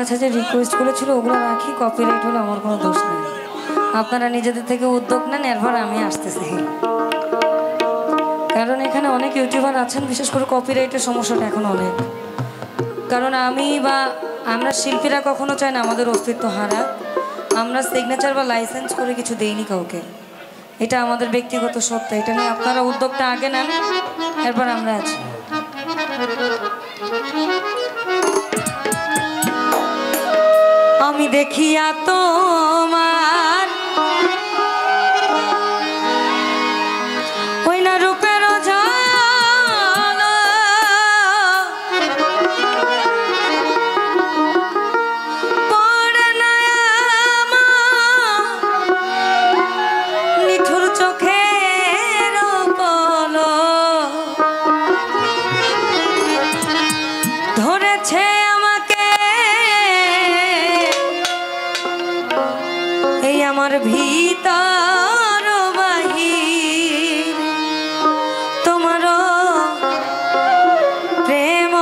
কাছে যে রিকোয়েস্টগুলো ছিল ওগুলো রাখি, কপিরাইট হলে আমার কোনো দোষ নেই। আপনারা নিজেদের থেকে উদ্যোগ নেন, এরপর আমি আসতেছি। কারণ এখানে অনেক ইউটিউবার আছেন, বিশেষ করে কপিরাইটের সমস্যাটা এখন অনেক। কারণ আমি বা আমরা শিল্পীরা কখনো চাই না আমাদের অস্তিত্ব হারাক। আমরা সিগনেচার বা লাইসেন্স করে কিছু দেইনি কাউকে, এটা আমাদের ব্যক্তিগত সত্য। এটা নিয়ে আপনারা উদ্যোগটা আগে নেন, এরপর আমরা আছি। আমি দেখিয়া তোমার ওই না রূপের ঝাল, পড়ে না আমার নিঠুর চোখের পলক, ধরেছে আমাকে এই আমার ভিতর বাহির, তোমার প্রেম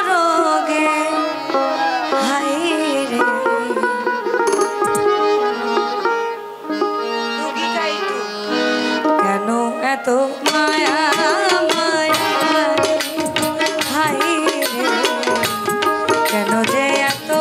রোগে হায় রে। কেন এত মায়া মায়া হায় রে, কেন যে এত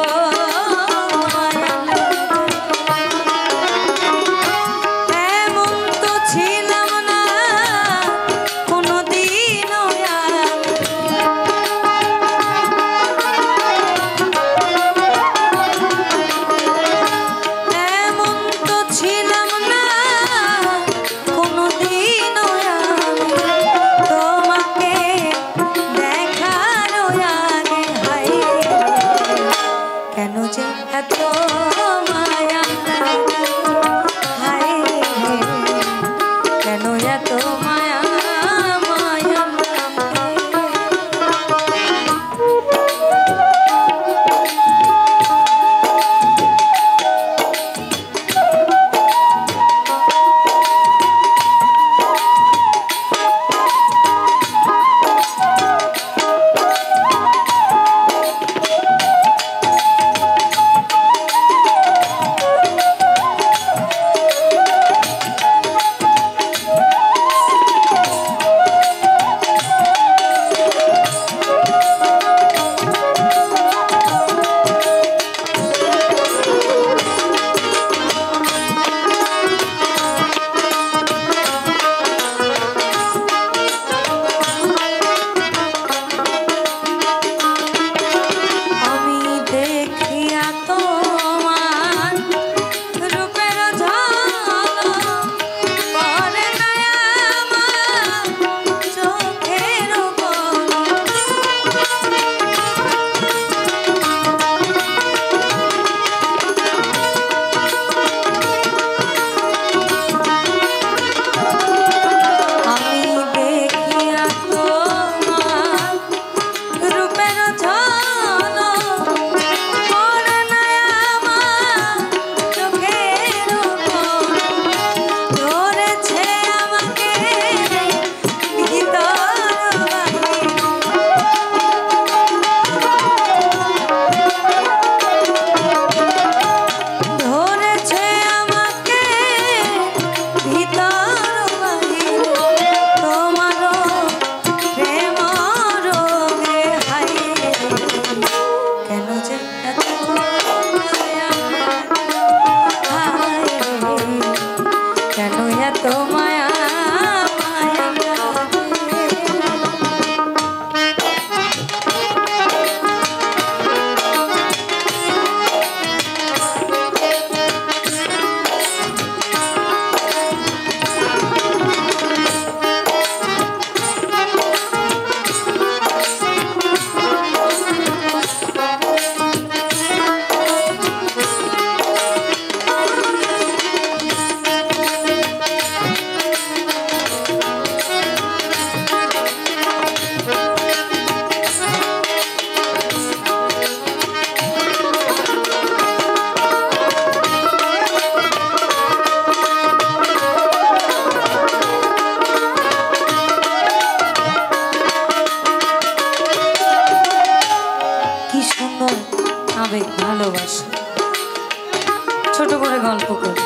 গল্প করি।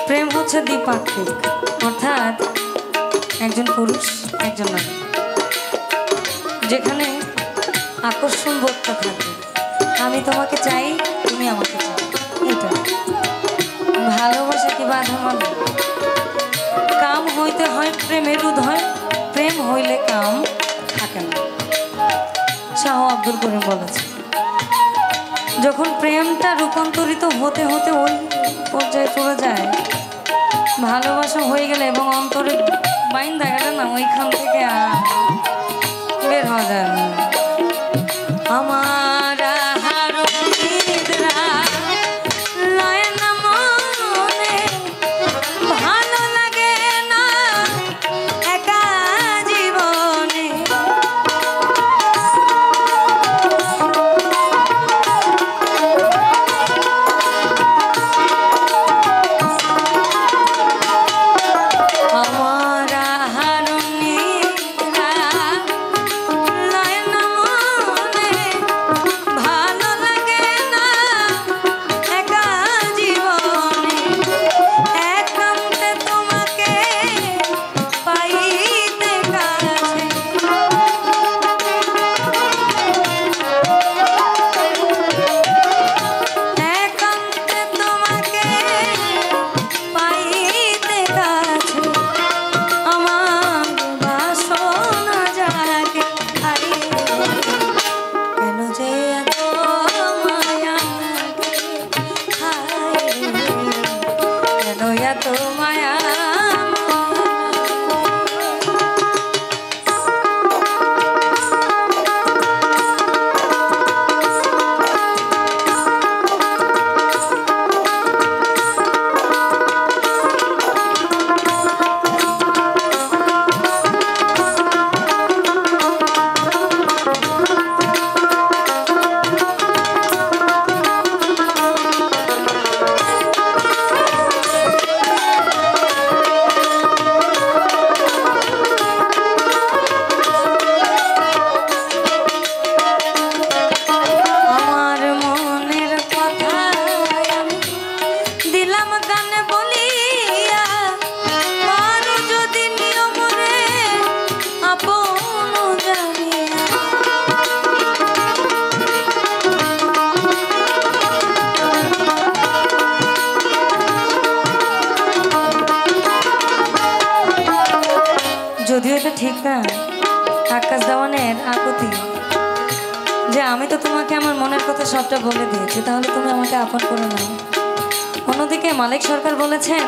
প্রেম হচ্ছে দ্বিপাক্ষিক, অর্থাৎ একজন পুরুষ একজন নারী, যেখানে আকর্ষণ বোধটা থাকবে। আমি তোমাকে চাই, তুমি আমাকে চাই, এটা ভালোবাসা কি বাধা মানে? কাম হইতে হয় প্রেমের উদয়, প্রেম হইলে কাম থাকে না। শাহ আব্দুল করিম বলেছে, যখন প্রেমটা রূপান্তরিত হতে হতে ওই পর্যায়ে চলে যায়, ভালোবাসা হয়ে গেলে এবং অন্তরে বাইন্দা গেলে না, ওইখান থেকে আর বের হওয়া যায় না। আমার ভালো লাগে না একা জীবনে, যদিও এটা ঠিক না। আকাশ দেওয়ানের আকুতি যে আমি তো তোমাকে আমার মনের কথা সবটা বলে দিয়েছি, তাহলে তুমি আমাকে আপন করে নাও। অন্যদিকে মালিক সরকার বলেছেন,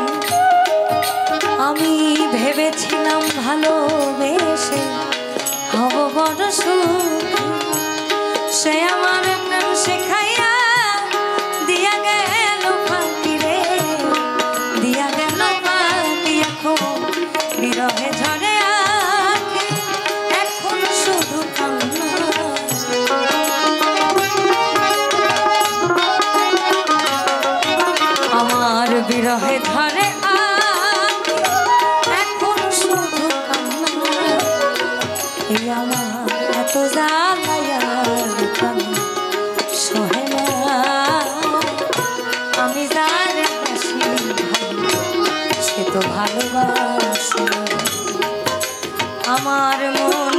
আমি ভেবেছিলাম ভালোবেসে হব বড় সুখী, সে আমার প্রেম শেখাইয়া দিয়া গেল ফাঁকি রে, দিয়া গেল ফাঁকি। এখন বিরহে ঝরে আঁখি, এখন শুধু কান্না। আমার বিরহে ঝরে আঁখি, এখন শুধু কান্না। এই আমার এত জ্বালায়ার কান্না সহে না, আমি যারে বাসি সে তো ভালোবাসে। আমার মন